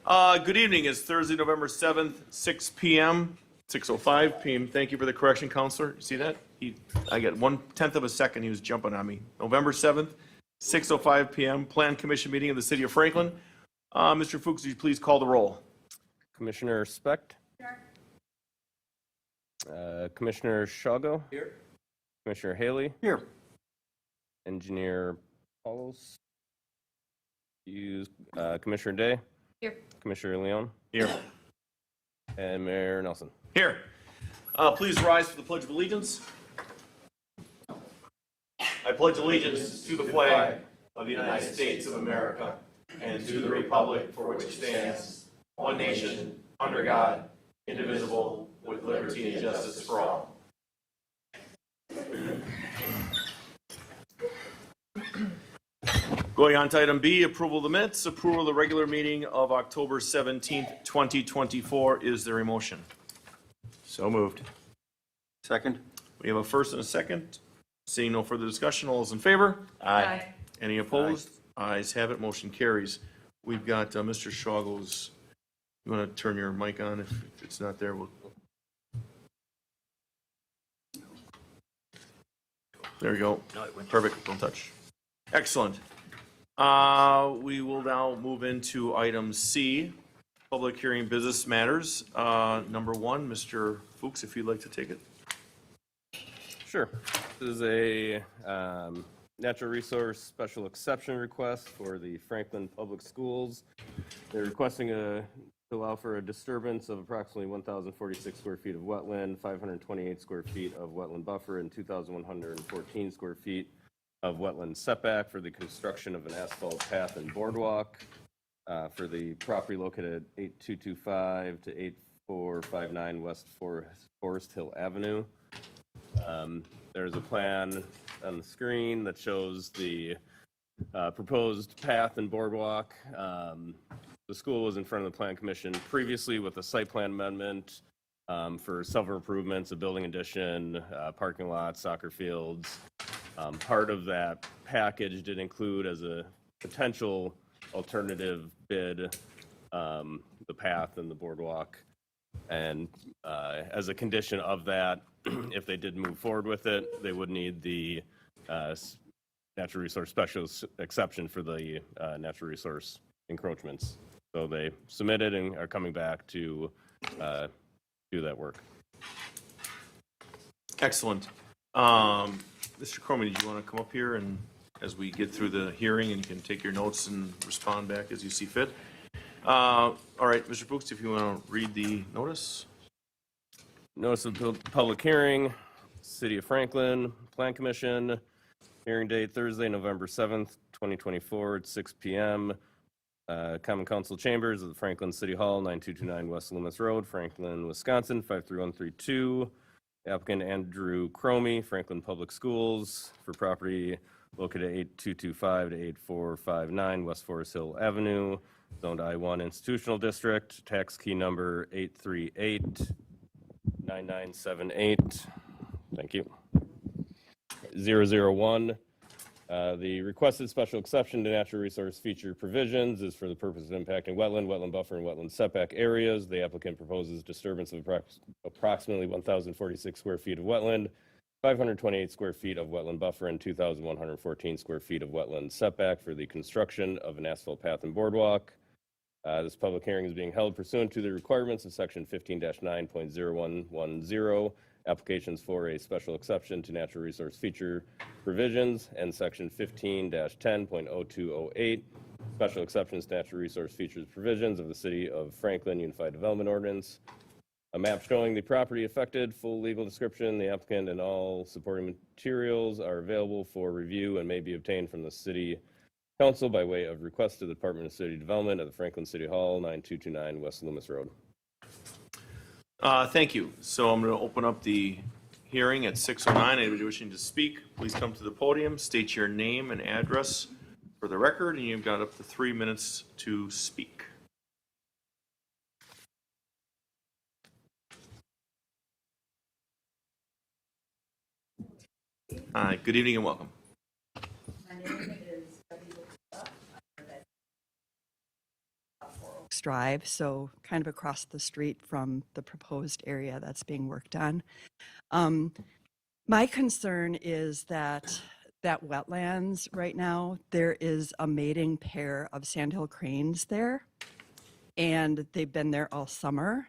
Good evening. It's Thursday, November 7th, 6 p.m., 6:05 p.m. Thank you for the correction, Counselor. You see that? I get 1/10 of a second. He was jumping on me. November 7th, 6:05 p.m. Plan Commission meeting of the City of Franklin. Mr. Fuchs, would you please call the roll? Commissioner Specht. Here. Commissioner Shago. Here. Commissioner Haley. Here. Engineer Paulos. Commissioner Day. Here. Commissioner Leon. Here. And Mayor Nelson. Here. Please rise for the Pledge of Allegiance. I pledge allegiance to the flag of the United States of America and to the republic for which it stands, one nation, under God, indivisible, with liberty and justice for all. Going on to item B, approval of the minutes. Approval of the regular meeting of October 17th, 2024. Is there a motion? So moved. Second. We have a first and a second. Seeing no further discussion, all those in favor? Aye. Any opposed? Ayes have it, motion carries. We've got Mr. Shago's, you want to turn your mic on if it's not there? There we go. Perfect, don't touch. Excellent. We will now move into item C, public hearing business matters. Number one, Mr. Fuchs, if you'd like to take it. Sure. This is a natural resource special exception request for the Franklin Public Schools. They're requesting to allow for a disturbance of approximately 1,046 square feet of wetland, 528 square feet of wetland buffer, and 2,114 square feet of wetland setback for the construction of an asphalt path and boardwalk for the property located at 8225 to 8459 West Forest Hill Avenue. There's a plan on the screen that shows the proposed path and boardwalk. The school was in front of the Plan Commission previously with a site plan amendment for several improvements, a building addition, parking lot, soccer fields. Part of that package did include as a potential alternative bid the path and the boardwalk. And as a condition of that, if they did move forward with it, they would need the natural resource special exception for the natural resource encroachments. So they submitted and are coming back to do that work. Excellent. Mr. Cromie, did you want to come up here and as we get through the hearing and you can take your notes and respond back as you see fit? All right, Mr. Fuchs, if you want to read the notice. Notice of public hearing, City of Franklin, Plan Commission, hearing date Thursday, November 7th, 2024 at 6 p.m. Common Council Chambers of the Franklin City Hall, 9229 West Loomis Road, Franklin, Wisconsin, 53132. Applicant Andrew Cromie, Franklin Public Schools, for property located at 8225 to 8459 West Forest Hill Avenue, zoned I-1 Institutional District, tax key number 838-9978. Thank you. 001. The requested special exception to natural resource feature provisions is for the purpose of impacting wetland, wetland buffer, and wetland setback areas. The applicant proposes disturbance of approximately 1,046 square feet of wetland, 528 square feet of wetland buffer, and 2,114 square feet of wetland setback for the construction of an asphalt path and boardwalk. This public hearing is being held pursuant to the requirements of Section 15-9.0110, applications for a special exception to natural resource feature provisions, and Section 15-10.0208, special exceptions to natural resource features provisions of the City of Franklin Unified Development Ordinance. A map showing the property affected, full legal description, the applicant, and all supporting materials are available for review and may be obtained from the City Council by way of request to the Department of City Development at the Franklin City Hall, 9229 West Loomis Road. Thank you. So I'm going to open up the hearing at 6:09. Anybody wishing to speak, please come to the podium, state your name and address for the record, and you've got up to 3 minutes to speak. Hi, good evening and welcome. My name is Debbie Wichita. Oaks Drive, so kind of across the street from the proposed area that's being worked on. My concern is that wetlands right now, there is a mating pair of sandhill cranes there, and they've been there all summer.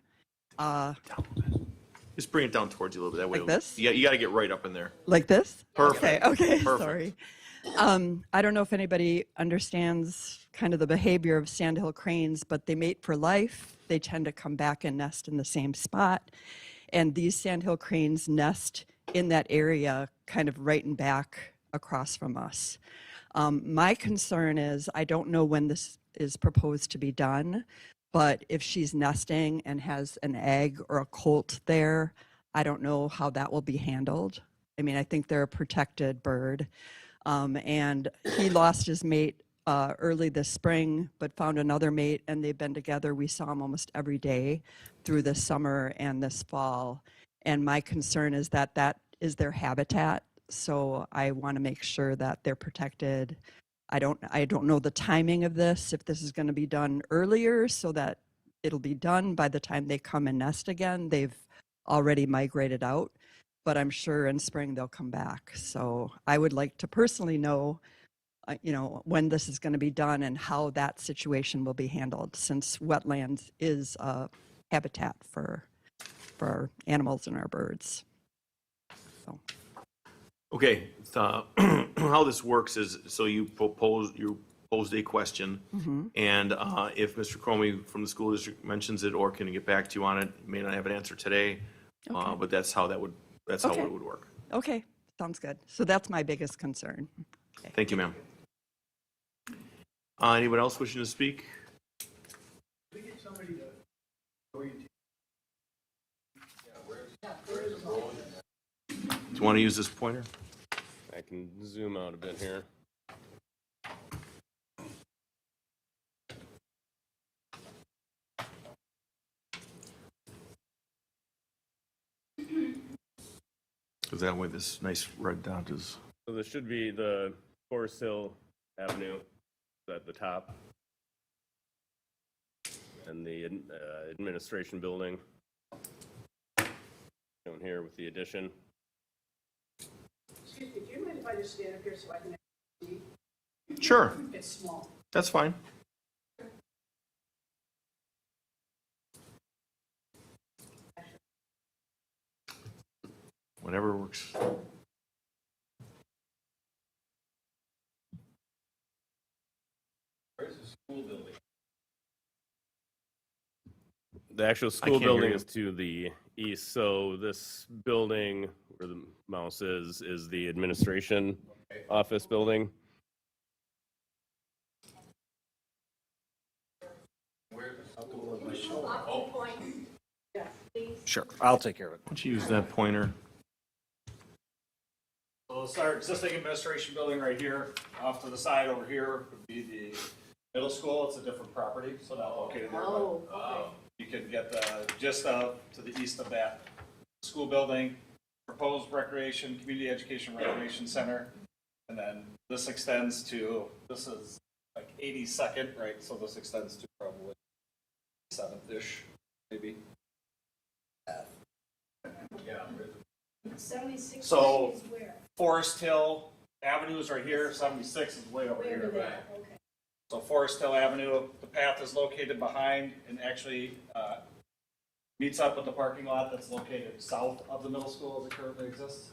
Just bring it down towards you a little bit. That way. Like this? Yeah, you got to get right up in there. Like this? Perfect. Okay, Perfect. sorry. I don't know if anybody understands kind of the behavior of sandhill cranes, but they mate for life. They tend to come back and nest in the same spot. And these sandhill cranes nest in that area kind of right and back across from us. My concern is I don't know when this is proposed to be done, but if she's nesting and has an egg or a colt there, I don't know how that will be handled. I mean, I think they're a protected bird. And he lost his mate early this spring, but found another mate, and they've been together. We saw him almost every day through this summer and this fall. And my concern is that that is their habitat. So I want to make sure that they're protected. I don't know the timing of this, if this is going to be done earlier so that it'll be done by the time they come and nest again. They've already migrated out, but I'm sure in spring they'll come back. So I would like to personally know, when this is going to be done and how that situation will be handled, since wetlands is a habitat for our animals and our birds. So. Okay, how this works is, so you posed a question, and if Mr. Cromie from the school district mentions it or can get back to you on it, may not have an answer today, Okay. but that's how Okay. it would work. Okay, sounds good. So that's my biggest concern. Thank you, ma'am. Anyone else wishing to speak? Do you want to use this pointer? I can zoom out a bit here. Because that way this nice red dot is. So this should be the Forest Hill Avenue at the top. And the administration building shown here with the addition. Excuse me, do you mind if I just stand up here so I can see? Sure, It's small. that's fine. Whatever works. The actual school can't hear building you. is to the east, so this building where the mouse is the administration office building. Sure, I'll take care of it. Why don't you use that pointer? So it's our existing administration building right here. Off to the side over here would be the middle school. It's a different property, so not located there. But you can get the gist of to the east of that school building, proposed recreation, community education recreation center. And then this extends to, this is like 82nd, right? So this extends to probably 7th-ish, maybe. 76 So- is where? Forest Hill Avenue is right here, 76 is way over Way over here. there, okay. So Forest Hill Avenue, the path is located behind and actually meets up with the parking lot that's located south of the middle school as it currently exists.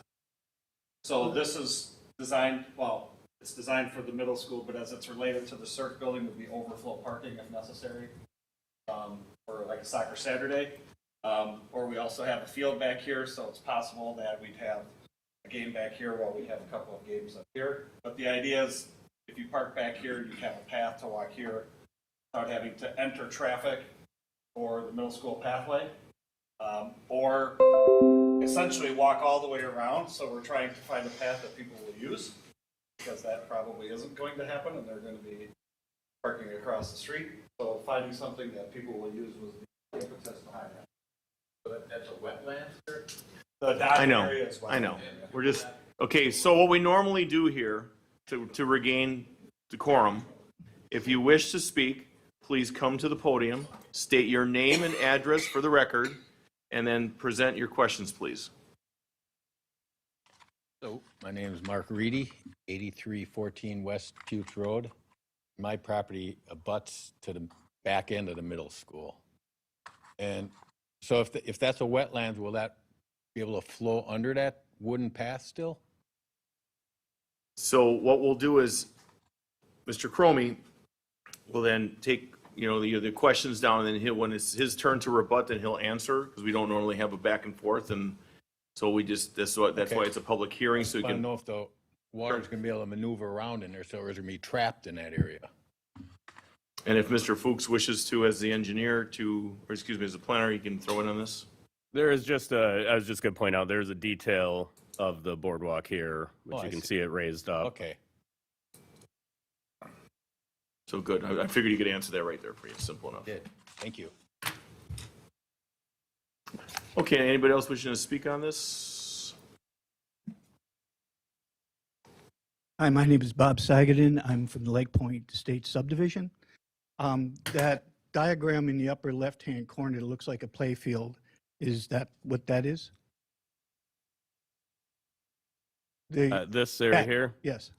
So this is designed, well, it's designed for the middle school, but as it's related to the CERC building, would be overflow parking if necessary, for like a soccer Saturday. Or we also have a field back here, so it's possible that we'd have a game back here while we have a couple of games up here. But the idea is, if you park back here, you have a path to walk here without having to enter traffic or the middle school pathway. Or essentially walk all the way around. So we're trying to find a path that people will use, because that probably isn't going to happen and they're going to be parking across the street. So finding something that people will use was the impetus behind that. So that's a wetland, sir? The dotted I know, area is I know. wetland. We're just, okay, so what we normally do here to regain decorum, if you wish to speak, please come to the podium, state your name and address for the record, and then present your questions, please. So, my name is Mark Reedy, 8314 West Fuchs Road. My property abuts to the back end of the middle school. And so if that's a wetland, will that be able to flow under that wooden path still? So what we'll do is, Mr. Cromie will then take, the questions down, and then when it's his turn to rebut, then he'll answer, because we don't normally have a back and forth, and so that's why Okay. it's a public hearing, so I you want to can, know if the water's going to be able to maneuver around in there, so it's going to be trapped in that area. and if Mr. Fuchs wishes to, as the engineer, as a planner, he can throw in on this. There is I was just going to point out, there's a detail of the boardwalk here, which Oh, you I can see. see it raised up. Okay. So good, I figured you could answer that right there for you, simple enough. Did. Thank you. Okay, anybody else wishing to speak on this? Hi, my name is Bob Sagaden. I'm from the Lake Point State Subdivision. That diagram in the upper left-hand corner that looks like a play field, is that what that is? This area back- here? Yes,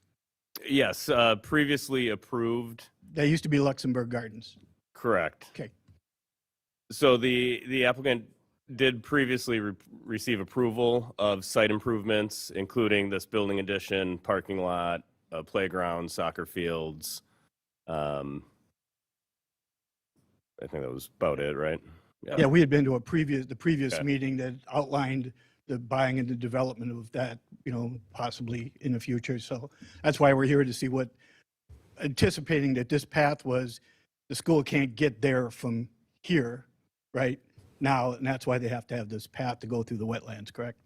Yes, previously approved, that used to be Luxembourg Gardens. correct. Okay. So the applicant did previously receive approval of site improvements, including this building addition, parking lot, playground, soccer fields. I think that was about it, right? Yeah, we had been to the previous Okay. meeting that outlined the buying and the development of that, possibly in the future. So that's why we're here to see anticipating that this path was, the school can't get there from here, right? Now, and that's why they have to have this path to go through the wetlands, correct?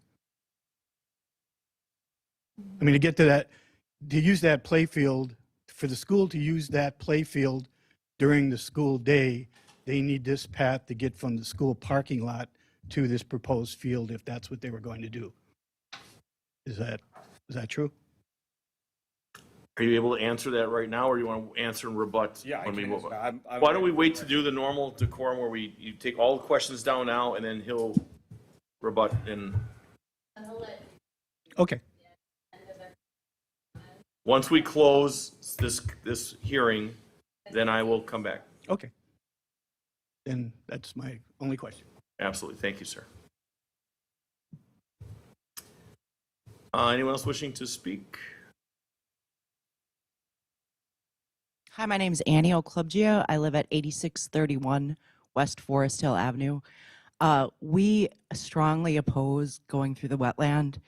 I mean, to get to that, to use that play field, for the school to use that play field during the school day, they need this path to get from the school parking lot to this proposed field, if that's what they were going to do. Is that true? Are you able to answer that right now, or you want to answer and rebut? Yeah, I when we can move answer on? that. Why don't we wait to do the normal decorum where you take all the questions down now, and then he'll rebut and Okay, once we close this hearing, then I will come back. okay. Then that's my only question. Absolutely. Thank you, sir. Anyone else wishing to speak? Hi, my name is Annie O'Clubgio. I live at 8631 West Forest Hill Avenue. We strongly oppose going through the wetland.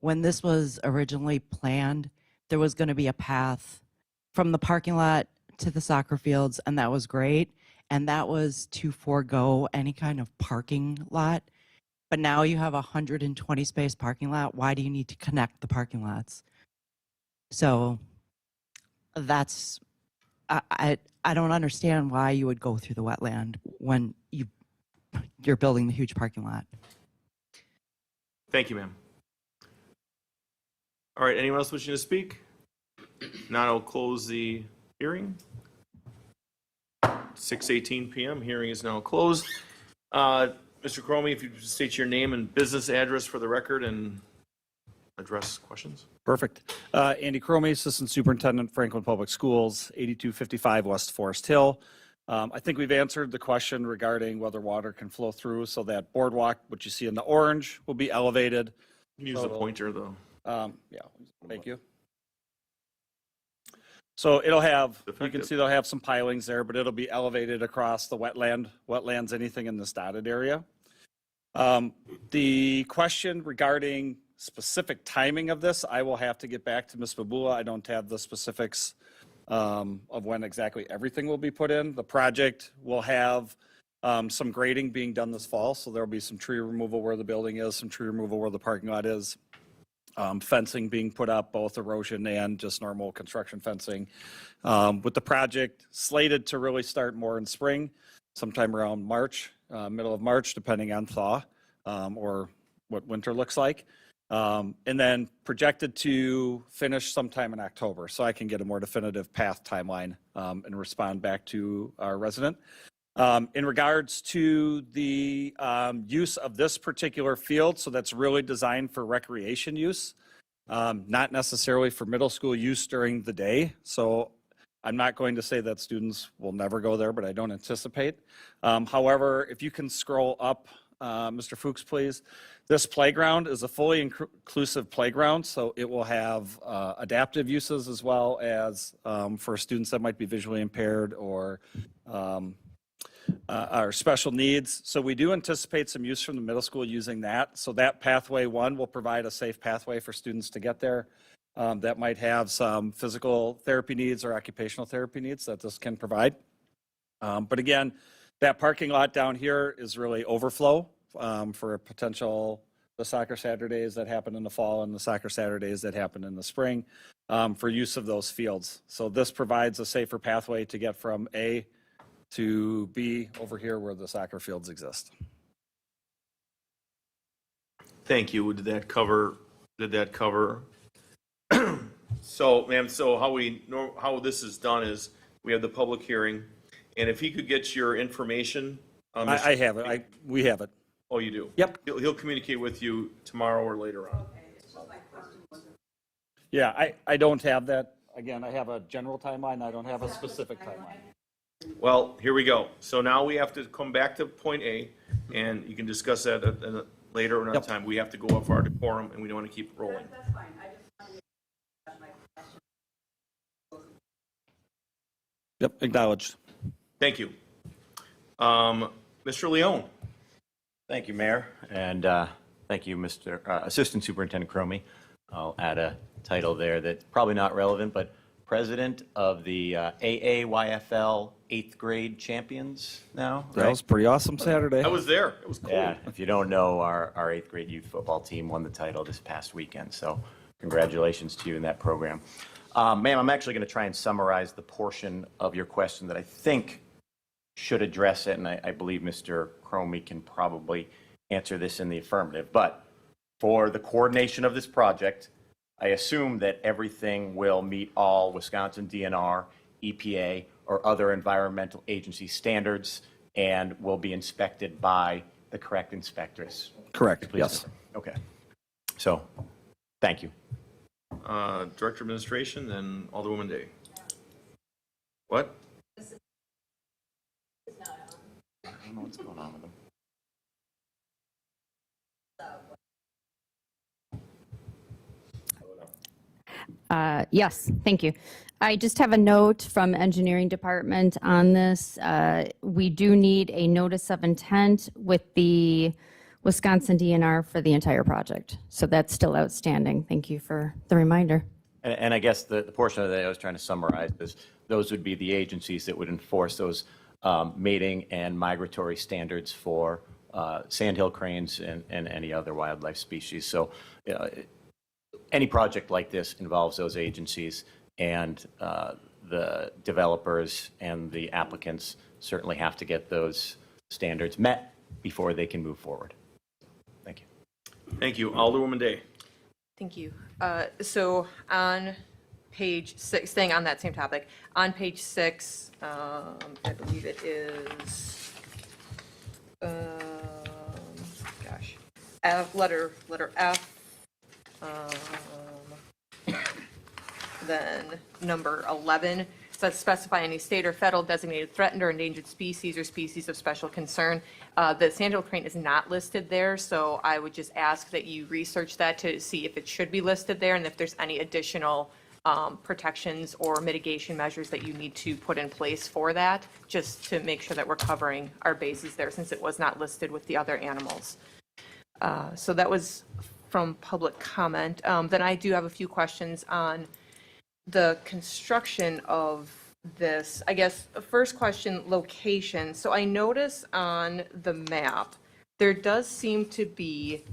When this was originally planned, there was going to be a path from the parking lot to the soccer fields, and that was great. And that was to forego any kind of parking lot. But now you have a 120 space parking lot. Why do you need to connect the parking lots? So that's, I don't understand why you would go through the wetland when you're building the huge parking lot. Thank you, ma'am. All right, anyone else wishing to speak? Now I'll close the hearing. 6:18 PM, hearing is now closed. Mr. Cromie, if you could state your name and business address for the record and address questions. Perfect. Andy Cromie, Assistant Superintendent, Franklin Public Schools, 8255 West Forest Hill. I think we've answered the question regarding whether water can flow through, so that boardwalk, what you see in the orange, will be elevated. Use the Total. pointer, though. Yeah, thank you. So it'll have, you can Effective. see they'll have some pilings there, but it'll be elevated across the wetlands, anything in this dotted area. The question regarding specific timing of this, I will have to get back to Ms. Babula. I don't have the specifics of when exactly everything will be put in. The project will have some grading being done this fall, so there'll be some tree removal where the building is, some tree removal where the parking lot is. Fencing being put up, both erosion and just normal construction fencing. With the project slated to really start more in spring, sometime around March, middle of March, depending on thaw or what winter looks like. And then projected to finish sometime in October, so I can get a more definitive path timeline and respond back to our resident. In regards to the use of this particular field, so that's really designed for recreation use, not necessarily for middle school use during the day. So I'm not going to say that students will never go there, but I don't anticipate. However, if you can scroll up, Mr. Fuchs, please. This playground is a fully inclusive playground, so it will have adaptive uses as well as for students that might be visually impaired or special needs. So we do anticipate some use from the middle school using that. So that pathway one will provide a safe pathway for students to get there. That might have some physical therapy needs or occupational therapy needs that this can provide. But again, that parking lot down here is really overflow for a potential, the soccer Saturdays that happen in the fall and the soccer Saturdays that happen in the spring for use of those fields. So this provides a safer pathway to get from A to B over here where the soccer fields exist. Thank you. Did that cover? So, ma'am, so how this is done is we have the public hearing, and if he could get your information. I have it. We have it. Oh, you do? Yep. He'll communicate with you tomorrow or later on. Yeah, I don't have that. Again, I have a general timeline. I don't have a specific timeline. Well, here we go. So now we have to come back to point A, and you can discuss that at later another time. We have to go up for our decorum, and we don't want to keep rolling. That's fine, I just wanted to ask my question. Yep, acknowledged. Thank you. Mr. Leone. Thank you, Mayor, and thank you, Mr. Assistant Superintendent Cromie. I'll add a title there that's probably not relevant, but President of the AAYFL 8th grade champions now. That right? was a pretty awesome Saturday. I was there. It was cool. Yeah, if you don't know, our 8th grade youth football team won the title this past weekend, so congratulations to you in that program. Ma'am, I'm actually going to try and summarize the portion of your question that I think should address it, and I believe Mr. Cromie can probably answer this in the affirmative. But for the coordination of this project, I assume that everything will meet all Wisconsin DNR, EPA, or other environmental agency standards and will be inspected by the correct inspectors. Correct, Please yes. confirm. Okay. So, thank you. Director of Administration, then Alderwoman Day. What? I don't know what's going on with them. Yes, thank you. I just have a note from Engineering Department on this. We do need a notice of intent with the Wisconsin DNR for the entire project. So that's still outstanding. Thank you for the reminder. And I guess the portion of that I was trying to summarize is those would be the agencies that would enforce those mating and migratory standards for sandhill cranes and any other wildlife species. So any project like this involves those agencies, and the developers and the applicants certainly have to get those standards met before they can move forward. Thank you. Thank you. Alderwoman Day. Thank you. So on page 6, staying on that same topic, on page 6, I believe it is, letter F, then number 11, says specify any state or federal designated threatened or endangered species or species of special concern. The sandhill crane is not listed there, so I would just ask that you research that to see if it should be listed there and if there's any additional protections or mitigation measures that you need to put in place for that, just to make sure that we're covering our bases there since it was not listed with the other animals. So that was from public comment. Then I do have a few questions on the construction of this. I guess the first question, location. So I notice on the map, there does seem to be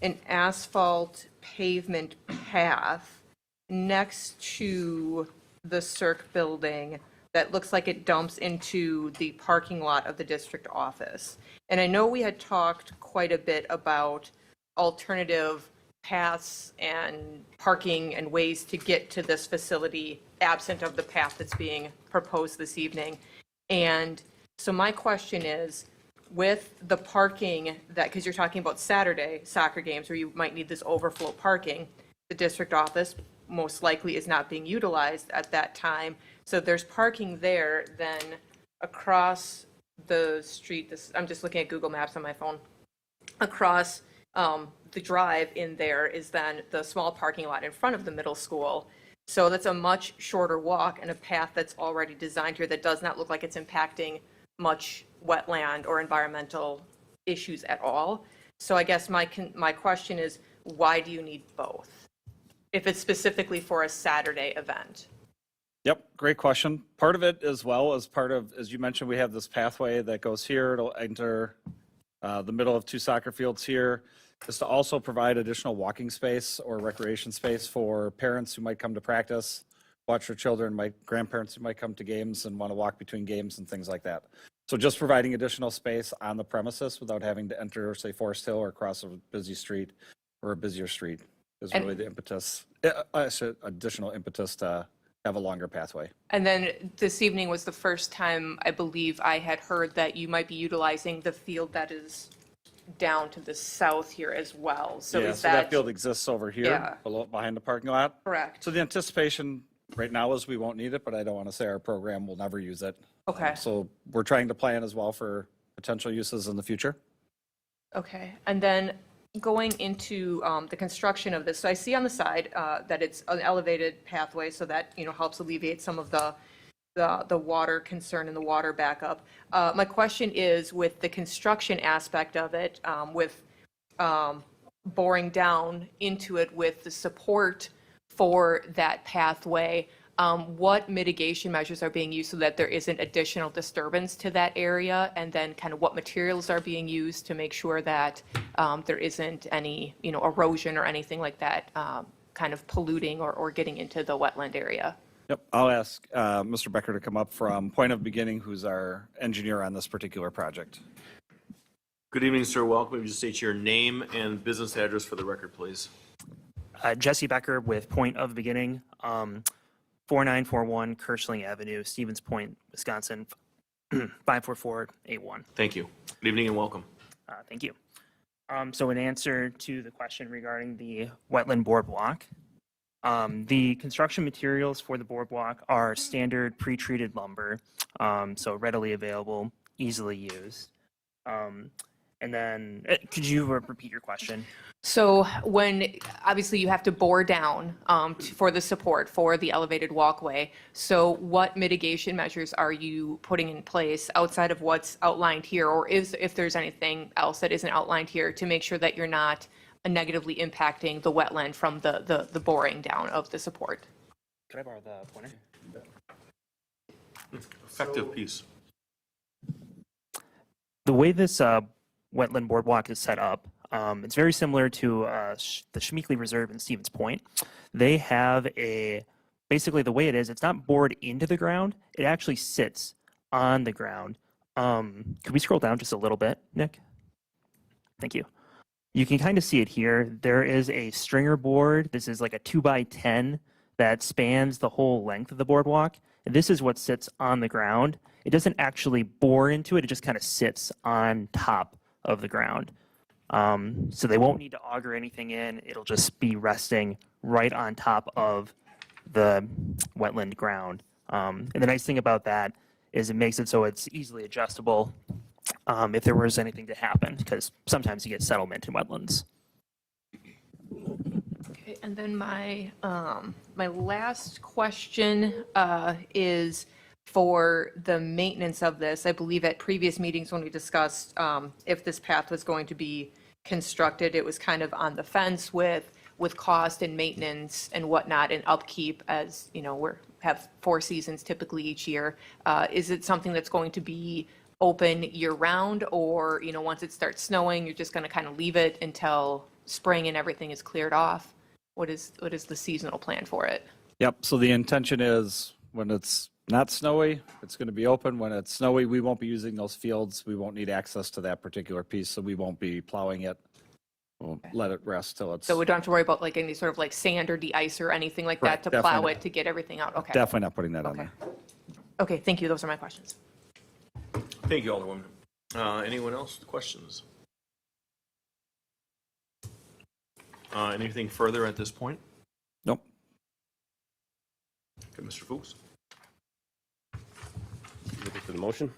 an asphalt pavement path next to the Cirque building that looks like it dumps into the parking lot of the district office. And I know we had talked quite a bit about alternative paths and parking and ways to get to this facility absent of the path that's being proposed this evening. And so my question is, with the parking that, because you're talking about Saturday soccer games where you might need this overflow parking, the district office most likely is not being utilized at that time. So there's parking there, then across the street, I'm just looking at Google Maps on my phone, across the drive in there is then the small parking lot in front of the middle school. So that's a much shorter walk and a path that's already designed here that does not look like it's impacting much wetland or environmental issues at all. So I guess my question is, why do you need both? If it's specifically for a Saturday event? Yep, great question. Part of it as well as part of, as you mentioned, we have this pathway that goes here. It'll enter the middle of two soccer fields here. Is to also provide additional walking space or recreation space for parents who might come to practice, watch their children, grandparents who might come to games and want to walk between games and things like that. So just providing additional space on the premises without having to enter, say, Forest Hill or across a busy street or a busier street is really the impetus, additional impetus to have a longer pathway. And then this evening was the first time I believe I had heard that you might be utilizing the field that is down to the south here as well. So Yeah, is so that field exists over here, Yeah. behind the parking lot. correct? So the anticipation right now is we won't need it, but I don't want to say our program will never use it. Okay. So we're trying to plan as well for potential uses in the future. Okay, and then going into the construction of this, so I see on the side that it's an elevated pathway, so that, helps alleviate some of the water concern and the water backup. My question is, with the construction aspect of it, with boring down into it with the support for that pathway, what mitigation measures are being used so that there isn't additional disturbance to that area? And then kind of what materials are being used to make sure that there isn't any, erosion or anything like that kind of polluting or getting into the wetland area? Yep, I'll ask Mr. Becker to come up from Point of Beginning, who's our engineer on this particular project. Good evening, sir. Welcome. Just state your name and business address for the record, please. Jesse Becker with Point of Beginning, 4941 Kirschling Avenue, Stevens Point, Wisconsin, 54481. Thank you. Good evening and welcome. Thank you. So in answer to the question regarding the wetland boardwalk, the construction materials for the boardwalk are standard pre-treated lumber, so readily available, easily used. And then, could you repeat your question? So when, obviously you have to bore down for the support for the elevated walkway. So what mitigation measures are you putting in place outside of what's outlined here? Or if there's anything else that isn't outlined here to make sure that you're not negatively impacting the wetland from the boring down of the support? Could I borrow the pointer? Effective piece. The way this wetland boardwalk is set up, it's very similar to the Schmeeckley Reserve in Stevens Point. They have basically the way it is, it's not bored into the ground, it actually sits on the ground. Could we scroll down just a little bit, Nick? Thank you. You can kind of see it here. There is a stringer board. This is like a 2x10 that spans the whole length of the boardwalk. And this is what sits on the ground. It doesn't actually bore into it. It just kind of sits on top of the ground. So they won't need to auger anything in. It'll just be resting right on top of the wetland ground. And the nice thing about that is it makes it so it's easily adjustable if there was anything to happen, because sometimes you get settlement in wetlands. Okay, and then my last question is for the maintenance of this. I believe at previous meetings when we discussed if this path was going to be constructed, it was kind of on the fence with cost and maintenance and whatnot and upkeep, as we have 4 seasons typically each year. Is it something that's going to be open year round, or once it starts snowing, you're just going to kind of leave it until spring and everything is cleared off? What is the seasonal plan for it? Yep, so the intention is when it's not snowy, it's going to be open. When it's snowy, we won't be using those fields. We won't need access to that particular piece, so we won't be plowing it We'll let it rest till it's. So we don't have to worry about like any sort of like sand or de-ice or anything like that Correct, to plow definitely it, to get everything out? Okay. Definitely not putting that on Okay. there. Okay, thank you. Those are my questions. Thank you, Alderwoman. Anyone else with questions? Anything further at this point? Nope. Okay, Mr. Fuchs. Looking for the motion.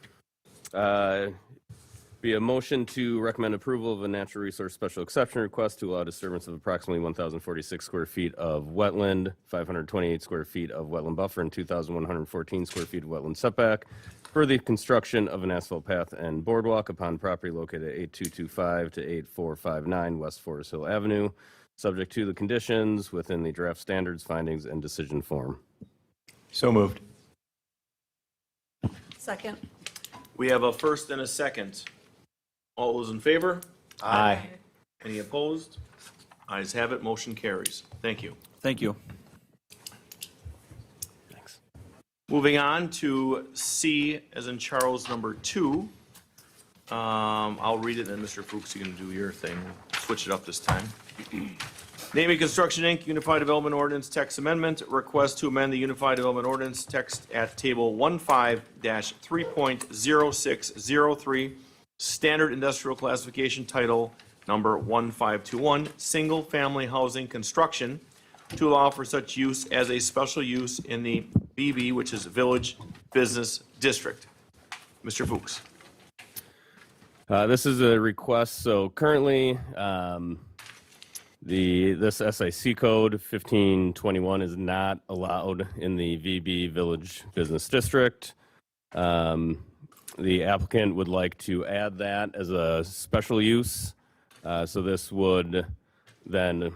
Be a motion to recommend approval of a natural resource special exception request to allow disturbance of approximately 1,046 square feet of wetland, 528 square feet of wetland buffer, and 2,114 square feet of wetland setback for the construction of an asphalt path and boardwalk upon property located at 8225 to 8459 West Forest Hill Avenue, subject to the conditions within the draft standards, findings, and decision form. So moved. Second. We have a first and a second. All those in favor? Aye. Any opposed? Ayes have it, motion carries. Thank you. Thank you. Thanks. Moving on to C, as in Charles, number 2. I'll read it, and Mr. Fuchs, you can do your thing. Switch it up this time. Naming Construction, Inc., Unified Development Ordinance Text Amendment, request to amend the Unified Development Ordinance text at Table 15-3.0603, Standard Industrial Classification Title Number 1521, Single Family Housing Construction, to allow for such use as a special use in the BB, which is Village Business District. Mr. Fuchs. This is a request, so currently, this SIC code 1521 is not allowed in the VB Village Business District. The applicant would like to add that as a special use. So this would then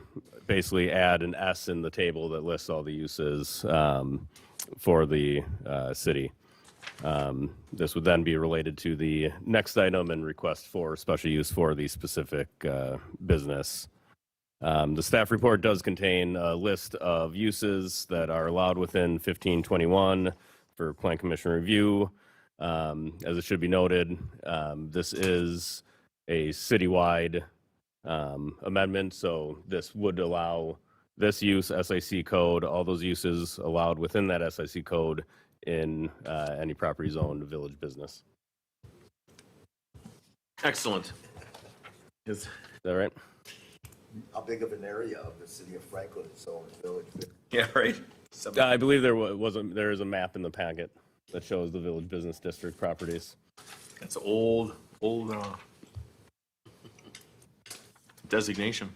basically add an S in the table that lists all the uses for the city. This would then be related to the next item and request for special use for the specific business. The staff report does contain a list of uses that are allowed within 1521 for Plan Commission review. As it should be noted, this is a citywide amendment, so this would allow this use, SIC code, all those uses allowed within that SIC code in any property zoned village business. Excellent. Is that right? How big of an area of the city of Franklin is owned village? Yeah, right. I believe there is a map in the packet that shows the village business district properties. That's old designation.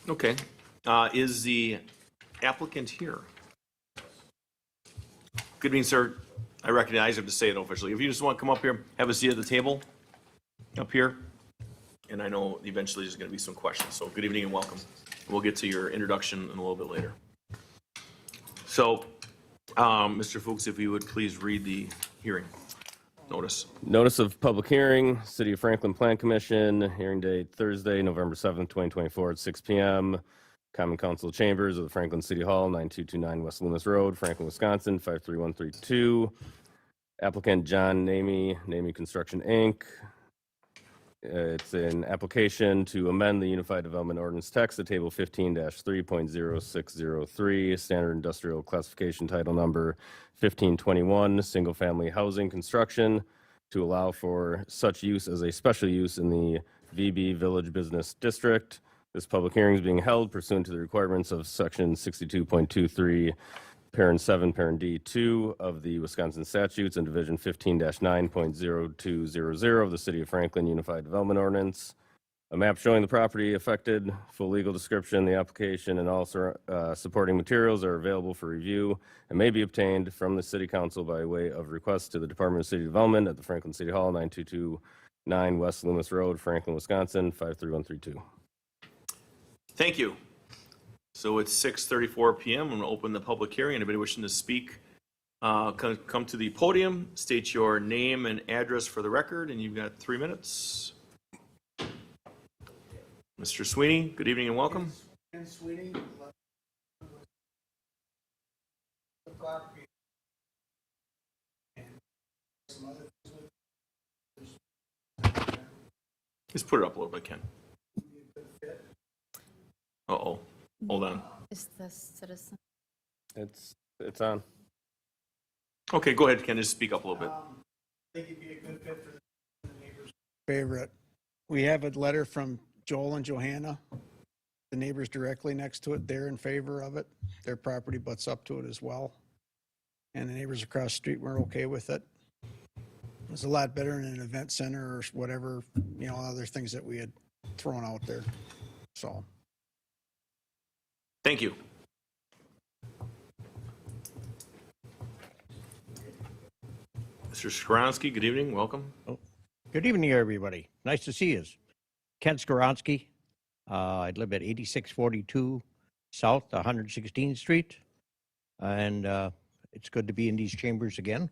Okay. Is the applicant here? Good evening, sir. I recognize him to say it officially. If you just want to come up here, have a seat at the table up here. And I know eventually there's going to be some questions. So good evening and welcome. We'll get to your introduction in a little bit later. So, Mr. Fuchs, if you would please read the hearing notice. Notice of public hearing, City of Franklin Plan Commission, hearing date Thursday, November 7th, 2024 at 6 p.m. Common Council Chambers of the Franklin City Hall, 9229 West Loomis Road, Franklin, Wisconsin, 53132. Applicant John Namey Construction, Inc. It's an application to amend the Unified Development Ordinance text at Table 15-3.0603, Standard Industrial Classification Title Number 1521, Single Family Housing Construction, to allow for such use as a special use in the VB Village Business District. This public hearing is being held pursuant to the requirements of Section 62.23, Parent 7, Parent D2 of the Wisconsin Statutes and Division 15-9.0200 of the City of Franklin Unified Development Ordinance. A map showing the property affected, full legal description, the application, and all supporting materials are available for review and may be obtained from the City Council by way of request to the Department of City Development at the Franklin City Hall, 9229 West Loomis Road, Franklin, Wisconsin, 53132. Thank you. So it's 6:34 p.m. I'm going to open the public hearing. Anybody wishing to speak, come to the podium, state your name and address for the record, and you've got 3 minutes. Mr. Sweeney, good evening and welcome. Ken Sweeney. The property. And some other Just put it up a little bit, Ken. Uh-oh, hold on. Is the citizen? It's on. Okay, go ahead, Ken, just speak up a little bit. I think he'd be a good fit for the neighbors. Favorite. We have a letter from Joel and Johanna, the neighbors directly next to it. They're in favor of it. Their property butts up to it as well. And the neighbors across the street were okay with it. It's a lot better than an event center or whatever, other things that we had thrown out there. So. Thank you. Mr. Skronsky, good evening, welcome. Good evening, everybody. Nice to see you. Ken Skoronsky. I live at 8642 South 116th Street. And it's good to be in these chambers again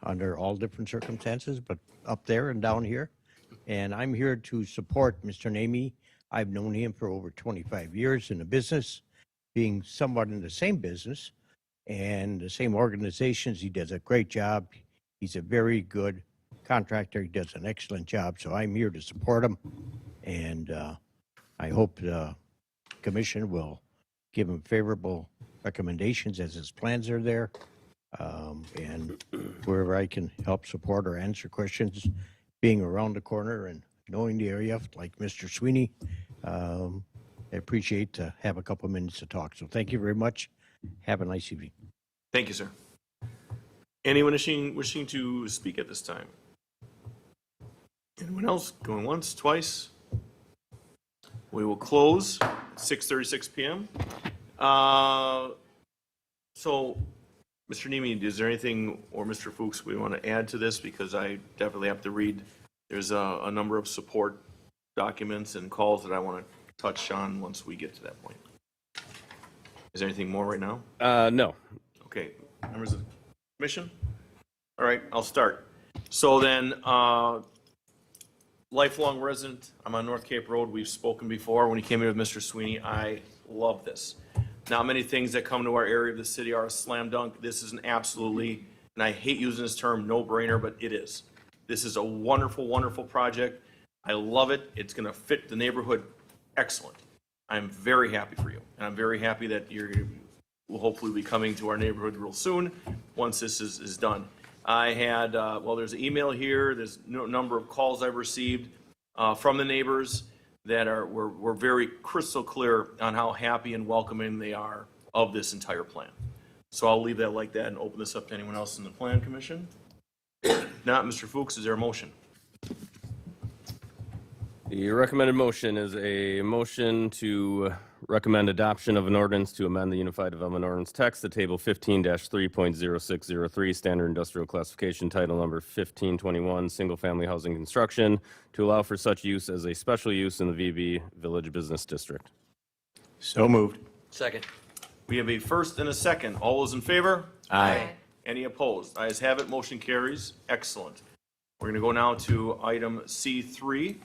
under all different circumstances, but up there and down here. And I'm here to support Mr. Namey. I've known him for over 25 years in the business, being somewhat in the same business and the same organizations. He does a great job. He's a very good contractor. He does an excellent job. So I'm here to support him. And I hope the commission will give him favorable recommendations as his plans are there. And wherever I can help support or answer questions, being around the corner and knowing the area like Mr. Sweeney, I appreciate to have a couple minutes to talk. So thank you very much. Have a nice evening. Thank you, sir. Anyone wishing to speak at this time? Anyone else? Going once, twice? We will close at 6:36 p.m. So, Mr. Nemi, is there anything, or Mr. Fuchs, we want to add to this? Because I definitely have to read. There's a number of support documents and calls that I want to touch on once we get to that point. Is there anything more right now? No. Okay, members of the commission? All right, I'll start. So then, lifelong resident, I'm on North Cape Road. We've spoken before when he came in with Mr. Sweeney. I love this. Not many things that come to our area of the city are a slam dunk. This is an absolutely, and I hate using this term, no-brainer, but it is. This is a wonderful, wonderful project. I love it. It's going to fit the neighborhood excellent. I'm very happy for you, and I'm very happy that will hopefully be coming to our neighborhood real soon once this is done. I had, there's an email here. There's a number of calls I've received from the neighbors that were very crystal clear on how happy and welcoming they are of this entire plan. So I'll leave that like that and open this up to anyone else in the plan commission. Not Mr. Fuchs, is there a motion? The recommended motion is a motion to recommend adoption of an ordinance to amend the Unified Development Ordinance text at Table 15-3.0603, Standard Industrial Classification, Title Number 1521, Single Family Housing Construction, to allow for such use as a special use in the VB Village Business District. So moved. Second. We have a first and a second. All those in favor? Aye. Any opposed? Ayes have it, motion carries. Excellent. We're going to go now to item C3.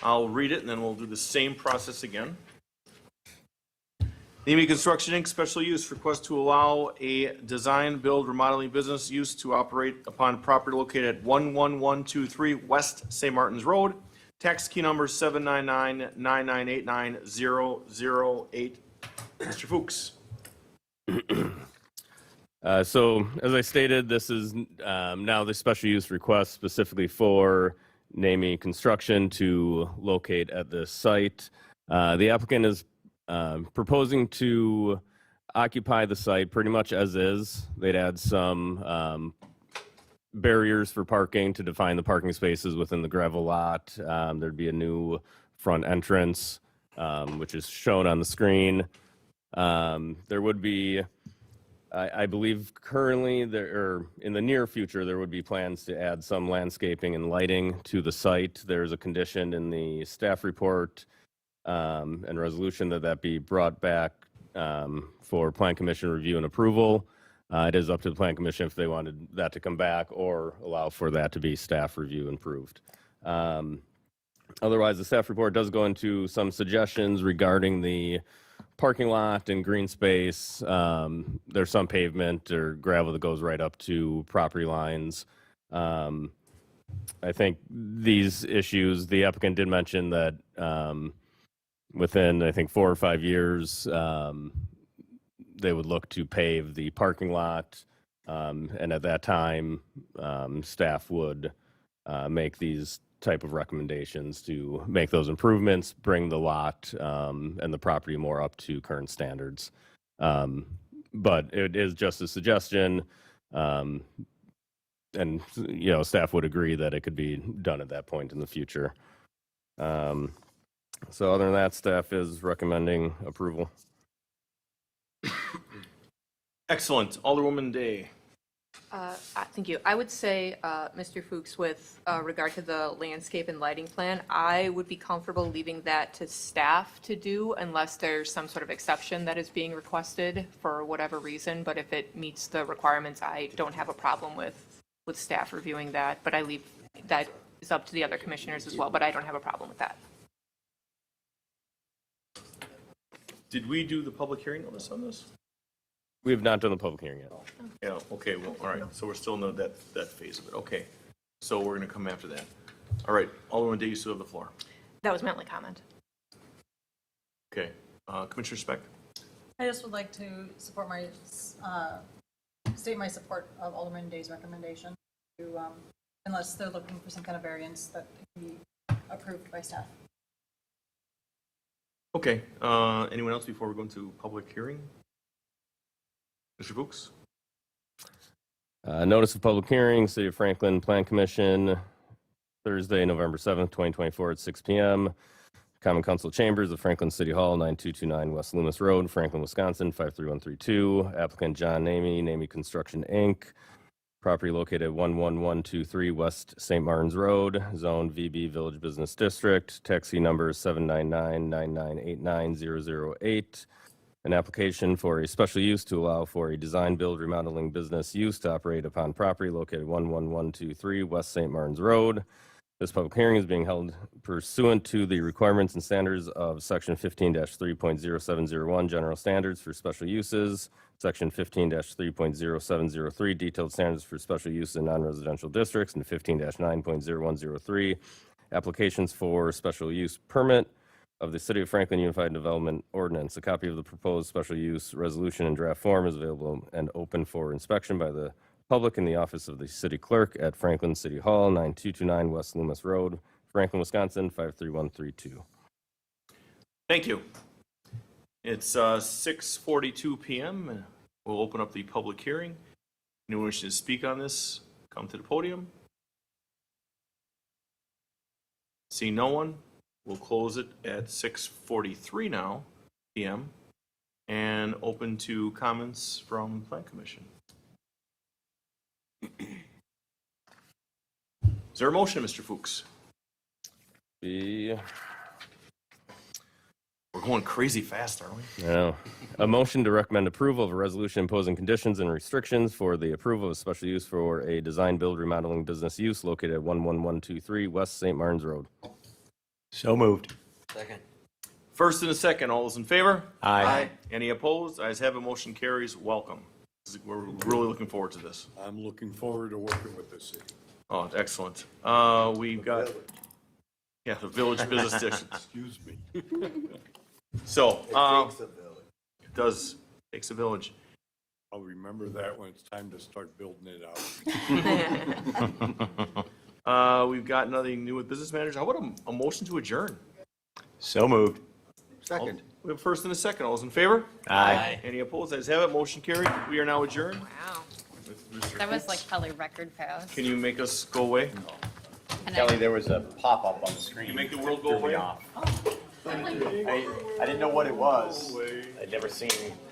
I'll read it and then we'll do the same process again. Nemi Construction Inc., special use request to allow a design, build, remodeling business use to operate upon property located at 11123 West St. Martin's Road. Tax key number 799-9989-008. Mr. Fuchs. So, as I stated, this is now the special use request specifically for Nemi Construction to locate at this site. The applicant is proposing to occupy the site pretty much as is. They'd add some barriers for parking to define the parking spaces within the gravel lot. There'd be a new front entrance, which is shown on the screen. There would be, I believe currently, or in the near future, there would be plans to add some landscaping and lighting to the site. There's a condition in the staff report and resolution that be brought back for Plan Commission review and approval. It is up to the Plan Commission if they wanted that to come back or allow for that to be staff review and approved. Otherwise, the staff report does go into some suggestions regarding the parking lot and green space. There's some pavement or gravel that goes right up to property lines. I think these issues, the applicant did mention that within, I think, 4 or 5 years, they would look to pave the parking lot. And at that time, staff would make these type of recommendations to make those improvements, bring the lot and the property more up to current standards. But it is just a suggestion. And, you know, staff would agree that it could be done at that point in the future. So other than that, staff is recommending approval. Excellent. Alderwoman Day. Thank you. I would say, Mr. Fuchs, with regard to the landscape and lighting plan, I would be comfortable leaving that to staff to do unless there's some sort of exception that is being requested for whatever reason. But if it meets the requirements, I don't have a problem with staff reviewing that. But I leave, that is up to the other commissioners as well, but I don't have a problem with that. Did we do the public hearing notice on this? We have not done the public hearing yet. Yeah, okay, well, all right, so we're still in that phase of it, okay. So we're gonna come after that. All right, Alderman Day, you still have the floor. That was my only comment. Okay, Commissioner Speck. I just would like to support my, state my support of Alderman Day's recommendation to, unless they're looking for some kind of variance that can be approved by staff. Okay, anyone else before we go into public hearing? Mr. Fuchs? Notice of public hearing, City of Franklin Plan Commission, Thursday, November 7th, 2024 at 6 p.m. Common Council Chambers of Franklin City Hall, 9229 West Loomis Road, Franklin, Wisconsin, 53132. Applicant John Namey, Namey Construction, Inc. Property located at 11123 West St. Martin's Road, Zone VB Village Business District, taxi number 799-9989-008. An application for a special use to allow for a design, build, remodeling business use to operate upon property located 11123 West St. Martin's Road. This public hearing is being held pursuant to the requirements and standards of Section 15-3.0701, General Standards for Special Uses, Section 15-3.0703, Detailed Standards for Special Use in Non-Residential Districts, and 15-9.0103, Applications for Special Use Permit of the City of Franklin Unified Development Ordinance. A copy of the proposed special use resolution in draft form is available and open for inspection by the public in the office of the city clerk at Franklin City Hall, 9229 West Loomis Road, Franklin, Wisconsin, 53132. Thank you. It's 6:42 p.m. We'll open up the public hearing. Anyone wishing to speak on this, come to the podium. See no one. We'll close it at 6:43 now p.m. and open to comments from Plan Commission. Is there a motion, Mr. Fuchs? We're going crazy fast, aren't we? Yeah. A motion to recommend approval of a resolution imposing conditions and restrictions for the approval of special use for a design, build, remodeling business use located at 11123 West St. Martin's Road. So moved. Second. First and a second, all those in favor? Aye. Any opposed? Ayes have it, motion carries. Welcome. We're really looking forward to this. I'm looking forward to working with the city. Oh, excellent. We've got, yeah, the village business district. Excuse me. So, It takes a village. it does, takes a village. I'll remember that when it's time to start building it out. We've got nothing new with business managers. How about a motion to adjourn? So moved. Second. We have a first and a second. All those in favor? Aye. Any opposed? Ayes have it, motion carried. We are now adjourned. Wow. With Mr. That was Fuchs. like probably record fast. Can you make us go away? And Kelly, there was a pop-up on the screen. You make the world go Threw me away? off. I didn't know what it was. I'd never seen